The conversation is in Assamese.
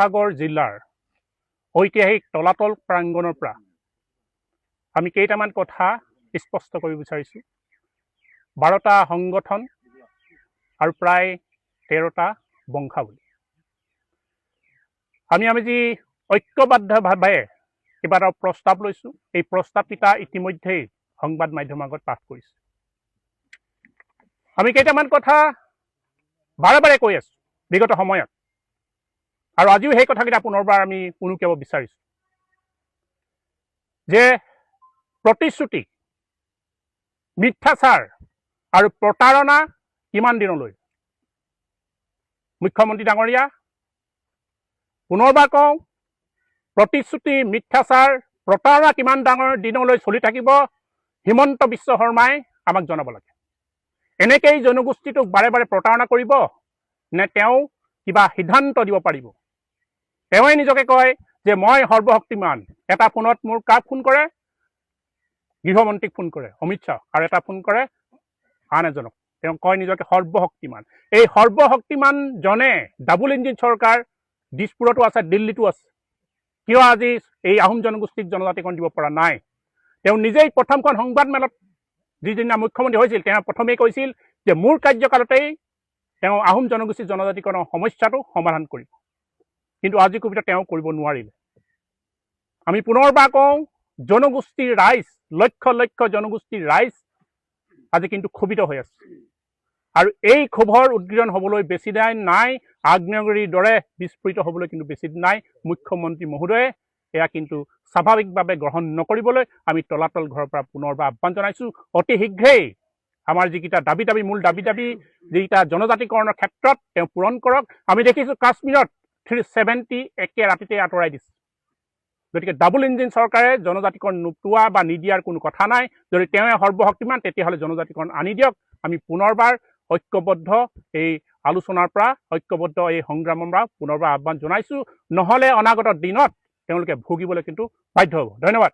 শিৱসাগৰ জিলাৰ ঐতিহাসিক তলাতল প্ৰাংগণৰ পৰা আমি কেইটামান কথা স্পষ্ট কৰিব বিচাৰিছোঁ। 12টা সংগঠন আৰু প্ৰায় 13টা বংশাৱলী আমি যি ঐক্যবদ্ধভাৱে কিবা এটা প্ৰস্তাৱ লৈছোঁ, এই প্ৰস্তাৱকেইটা ইতিমধ্যেই সংবাদ মাধ্যমৰ আগত পাঠ কৰিছোঁ। আমি কেইটামান কথা বাৰে বাৰে কৈ আছোঁ বিগত সময়ত, আৰু আজিও সেই কথাকেইটা পুনৰবাৰ আমি উনুকিয়াব বিচাৰিছোঁ যে প্ৰতিশ্ৰুতি, মিথ্যাচাৰ আৰু প্ৰতাৰণা কিমান দিনলৈ? মুখ্যমন্ত্ৰী ডাঙৰীয়া, পুনৰবাৰ কওঁ, প্ৰতিশ্ৰুতি, মিথ্যাচাৰ, প্ৰতাৰণা কিমান দিনলৈ চলি থাকিব? হিমন্ত বিশ্ব শৰ্মাই আমাক জনাব লাগে। এনেকেই জনগোষ্ঠীটোক বাৰে বাৰে প্ৰতাৰণা কৰিব নে তেওঁ কিবা সিদ্ধান্ত দিব পাৰিব? তেওঁৱে নিজকে কয় যে মই সৰ্বশক্তিমান। এটা ফোনত মোৰ কাক ফোন কৰে? গৃহমন্ত্ৰীক ফোন কৰে, অমিত শ্বাহ, আৰু এটা ফোন কৰে আন এজনক। তেওঁ কয় নিজকে সৰ্বশক্তিমান। এই সৰ্বশক্তিমান জনে ডাবুল ইঞ্জিন চৰকাৰ দিছপুৰতো আছে, দিল্লীতো আছে। কিয় আজি এই আহোম জনগোষ্ঠীক জনজাতিকৰণ দিব পৰা নাই? তেওঁ নিজেই প্ৰথমখন সংবাদমেলত যিদিনা মুখ্যমন্ত্ৰী হৈছিল, তেওঁ প্ৰথমেই কৈছিল যে মোৰ কাৰ্যকালতেই তেওঁ আহোম জনগোষ্ঠীৰ জনজাতিকৰণৰ সমস্যাটো সমাধান কৰিব। কিন্তু আজি কবিতা তেওঁ কৰিব নোৱাৰিলে। আমি পুনৰবাৰ কওঁ, জনগোষ্ঠীৰ ৰাইজ, লক্ষ লক্ষ জনগোষ্ঠীৰ ৰাইজ আজি কিন্তু ক্ষোভিত হৈ আছে, আৰু এই ক্ষোভৰ উদ্গীৰণ হ'বলৈ বেছি দিন নাই। আগ্নেয়গিৰিৰ দৰে বিস্ফোৰিত হ'বলৈ কিন্তু বেছি দিন নাই। মুখ্যমন্ত্ৰী মহোদয়ে এয়া কিন্তু স্বাভাৱিকভাৱে গ্ৰহণ নকৰিবলৈ আমি তলাতল ঘৰৰ পৰা পুনৰবাৰ আহ্বান জনাইছোঁ। অতি শীঘ্ৰেই আমাৰ যিকেইটা মূল দাবী যিকেইটা জনজাতিকৰণৰ ক্ষেত্ৰত তেওঁ পূৰণ কৰক। আমি দেখিছোঁ কাশ্মীৰত 370 একে ৰাতিতে আঁতৰাই দিছে। গতিকে ডাবুল ইঞ্জিন চৰকাৰে জনজাতিকৰণ নোপোৱা বা নিদিয়াৰ কোনো কথা নাই। যদি তেওঁৱে সৰ্বশক্তিমান, তেতিয়াহ'লে জনজাতিকৰণ আনি দিয়ক। আমি পুনৰবাৰ ঐক্যবদ্ধ এই আলোচনাৰ পৰা, ঐক্যবদ্ধ এই সংগ্ৰামৰ পৰা পুনৰবাৰ আহ্বান জনাইছোঁ। নহ'লে অনাগত দিনত তেওঁলোকে ভুগিবলৈ কিন্তু বাধ্য হ'ব। ধন্যবাদ।